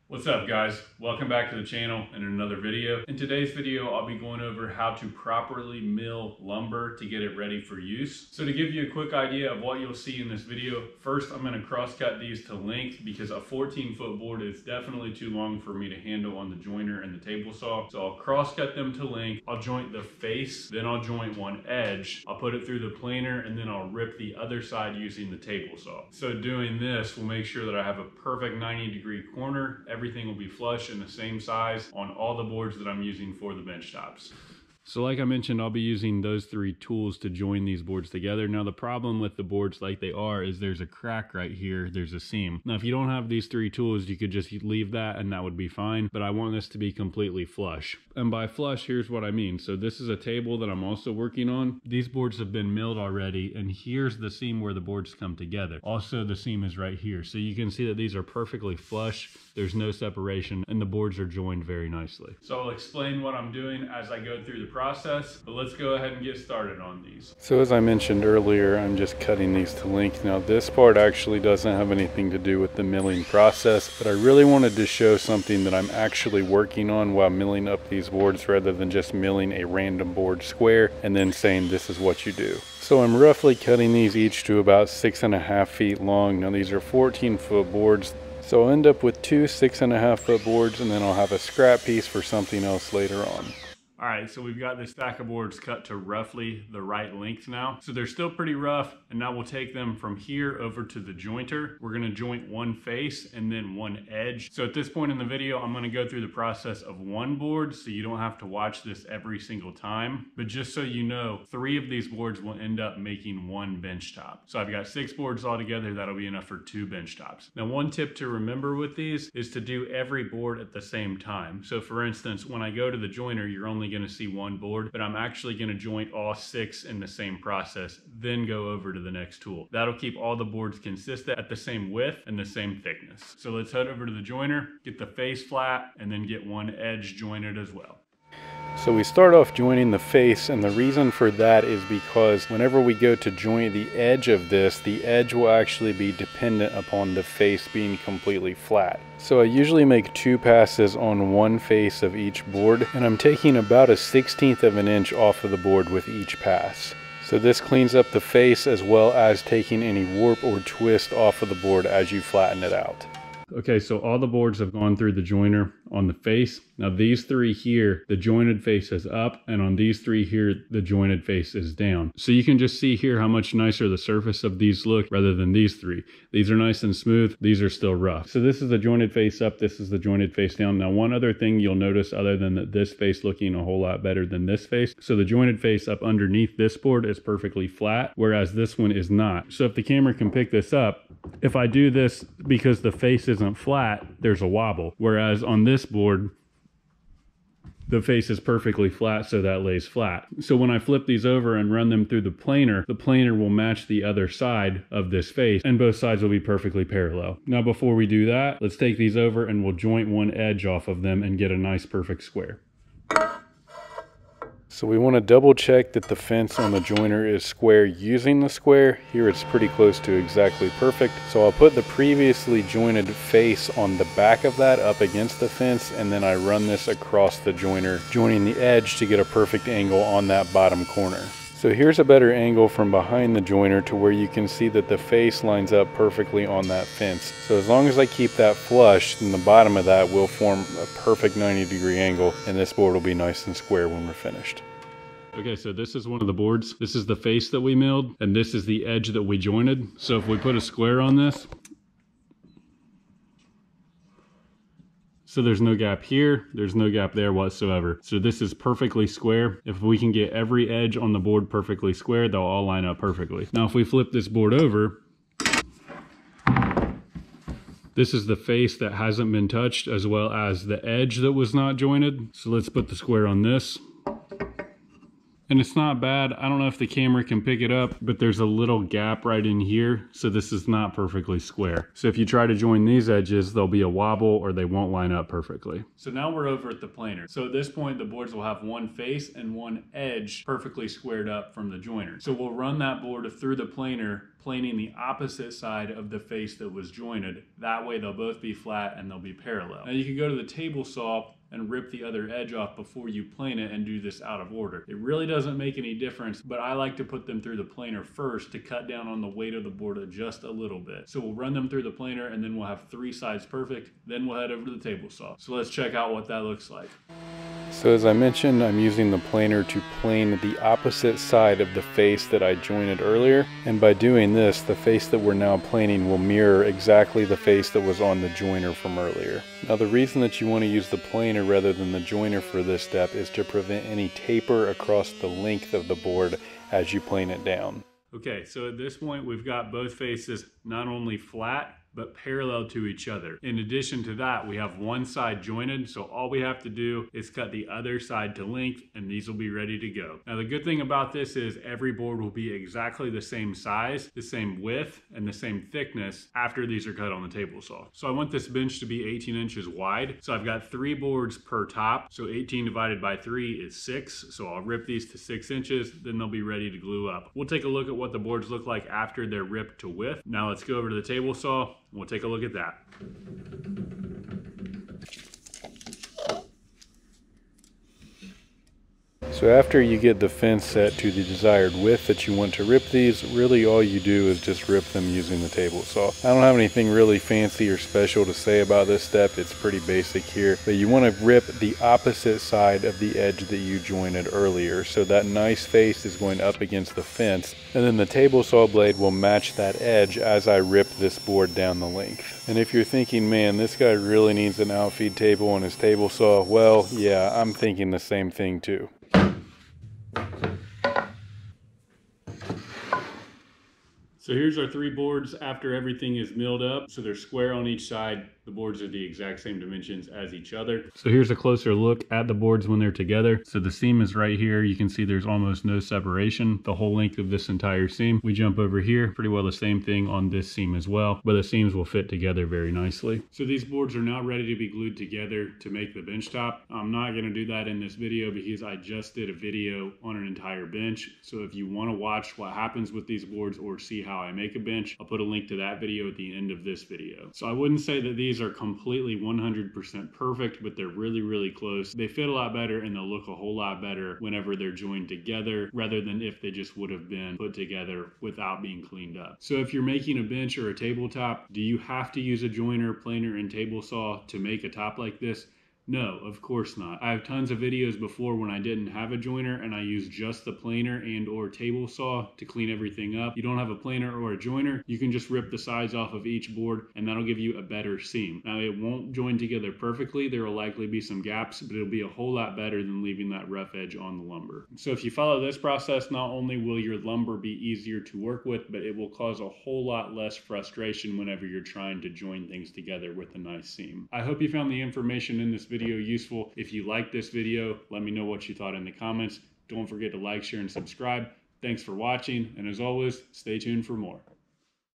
What's up guys? Welcome back to the channel and another video. In today's video, I'll be going over how to properly mill lumber to get it ready for use. So to give you a quick idea of what you'll see in this video, first I'm going to cross cut these to length because a 14-foot board is definitely too long for me to handle on the joiner and the table saw. So I'll cross cut them to length. I'll joint the face, then I'll joint one edge. I'll put it through the planer and then I'll rip the other side using the table saw. So doing this will make sure that I have a perfect 90-degree corner. Everything will be flush and the same size on all the boards that I'm using for the bench tops. So like I mentioned, I'll be using those three tools to join these boards together. Now the problem with the boards like they are is there's a crack right here, there's a seam. Now if you don't have these three tools, you could just leave that and that would be fine, but I want this to be completely flush. And by flush, here's what I mean. So this is a table that I'm also working on. These boards have been milled already, and here's the seam where the boards come together. Also the seam is right here. So you can see that these are perfectly flush. There's no separation and the boards are joined very nicely. So I'll explain what I'm doing as I go through the process, but let's go ahead and get started on these. So as I mentioned earlier, I'm just cutting these to length. Now this part actually doesn't have anything to do with the milling process, but I really wanted to show something that I'm actually working on while milling up these boards rather than just milling a random board square and then saying this is what you do. So I'm roughly cutting these each to about 6.5 feet long. Now these are 14-foot boards. So I'll end up with two 6.5-foot boards, and then I'll have a scrap piece for something else later on. All right, so we've got this stack of boards cut to roughly the right length now. So they're still pretty rough, and now we'll take them from here over to the jointer. We're gonna joint one face and then one edge. So at this point in the video, I'm gonna go through the process of one board so you don't have to watch this every single time. But just so you know, 3 of these boards will end up making one bench top. So I've got 6 boards all together, that'll be enough for 2 bench tops. Now one tip to remember with these is to do every board at the same time. So for instance, when I go to the joiner, you're only going to see one board, but I'm actually going to joint all 6 in the same process, then go over to the next tool. That'll keep all the boards consistent at the same width and the same thickness. So let's head over to the joiner, get the face flat, and then get one edge jointed as well. So we start off joining the face, and the reason for that is because whenever we go to joint the edge of this, the edge will actually be dependent upon the face being completely flat. So I usually make 2 passes on one face of each board, and I'm taking about 1/16 of an inch off of the board with each pass. So this cleans up the face as well as taking any warp or twist off of the board as you flatten it out. Okay, so all the boards have gone through the joiner on the face. Now these 3 here, the jointed face is up, and on these 3 here, the jointed face is down. So you can just see here how much nicer the surface of these look rather than these 3. These are nice and smooth, these are still rough. So this is the jointed face up, this is the jointed face down. Now one other thing you'll notice other than this face looking a whole lot better than this face, so the jointed face up underneath this board is perfectly flat, whereas this one is not. So if the camera can pick this up, if I do this because the face isn't flat, there's a wobble. Whereas on this board, the face is perfectly flat, so that lays flat. So when I flip these over and run them through the planer will match the other side of this face, and both sides will be perfectly parallel. Now before we do that, let's take these over and we'll joint one edge off of them and get a nice perfect square. So we want to double check that the fence on the joiner is square using the square. Here it's pretty close to exactly perfect. So I'll put the previously jointed face on the back of that up against the fence, and then I run this across the joiner, joining the edge to get a perfect angle on that bottom corner. So here's a better angle from behind the joiner to where you can see that the face lines up perfectly on that fence. So as long as I keep that flush, then the bottom of that will form a perfect 90-degree angle, and this board will be nice and square when we're finished. Okay, so this is one of the boards. This is the face that we milled, and this is the edge that we jointed. So if we put a square on this, so there's no gap here, there's no gap there whatsoever. So this is perfectly square. If we can get every edge on the board perfectly square, they'll all line up perfectly. Now if we flip this board over, this is the face that hasn't been touched as well as the edge that was not jointed. So let's put the square on this. And it's not bad. I don't know if the camera can pick it up, but there's a little gap right in here. So this is not perfectly square. So if you try to join these edges, there'll be a wobble or they won't line up perfectly. So now we're over at the planer. So at this point, the boards will have one face and one edge perfectly squared up from the joiner. So we'll run that board through the planer planing the opposite side of the face that was jointed. That way they'll both be flat and they'll be parallel. Now you can go to the table saw and rip the other edge off before you plane it and do this out of order. It really doesn't make any difference, but I like to put them through the planer first to cut down on the weight of the board just a little bit. So we'll run them through the planer and then we'll have 3 sides perfect. Then we'll head over to the table saw. So let's check out what that looks like. So as I mentioned, I'm using the planer to plane the opposite side of the face that I jointed earlier. And by doing this, the face that we're now planing will mirror exactly the face that was on the joiner from earlier. Now the reason that you want to use the planer rather than the joiner for this step is to prevent any taper across the length of the board as you plane it down. Okay, so at this point we've got both faces not only flat, but parallel to each other. In addition to that, we have one side jointed, so all we have to do is cut the other side to length and these will be ready to go. Now the good thing about this is every board will be exactly the same size, the same width, and the same thickness after these are cut on the table saw. So I want this bench to be 18 inches wide. So I've got 3 boards per top. So 18 divided by 3 is 6. So I'll rip these to 6 inches, then they'll be ready to glue up. We'll take a look at what the boards look like after they're ripped to width. Now let's go over to the table saw. We'll take a look at that. So after you get the fence set to the desired width that you want to rip these, really all you do is just rip them using the table saw. I don't have anything really fancy or special to say about this step. It's pretty basic here, but you want to rip the opposite side of the edge that you jointed earlier. So that nice face is going up against the fence, and then the table saw blade will match that edge as I rip this board down the length. And if you're thinking, man, this guy really needs an outfeed table on his table saw, well, yeah, I'm thinking the same thing too. So here's our 3 boards after everything is milled up. So they're square on each side. The boards are the exact same dimensions as each other. So here's a closer look at the boards when they're together. So the seam is right here. You can see there's almost no separation, the whole length of this entire seam. We jump over here, pretty well the same thing on this seam as well, but the seams will fit together very nicely. So these boards are now ready to be glued together to make the bench top. I'm not gonna do that in this video because I just did a video on an entire bench. So if you wanna watch what happens with these boards or see how I make a bench, I'll put a link to that video at the end of this video. So I wouldn't say that these are completely 100% perfect, but they're really, really close. They fit a lot better and they'll look a whole lot better whenever they're joined together rather than if they just would have been put together without being cleaned up. So if you're making a bench or a tabletop, do you have to use a joiner, planer, and table saw to make a top like this? No, of course not. I have tons of videos before when I didn't have a joiner and I used just the planer and or table saw to clean everything up. You don't have a planer or a joiner, you can just rip the sides off of each board and that'll give you a better seam. Now it won't join together perfectly, there will likely be some gaps, but it'll be a whole lot better than leaving that rough edge on the lumber. So if you follow this process, not only will your lumber be easier to work with, but it will cause a whole lot less frustration whenever you're trying to join things together with a nice seam. I hope you found the information in this video useful. If you liked this video, let me know what you thought in the comments. Don't forget to like, share, and subscribe. Thanks for watching, and as always, stay tuned for more.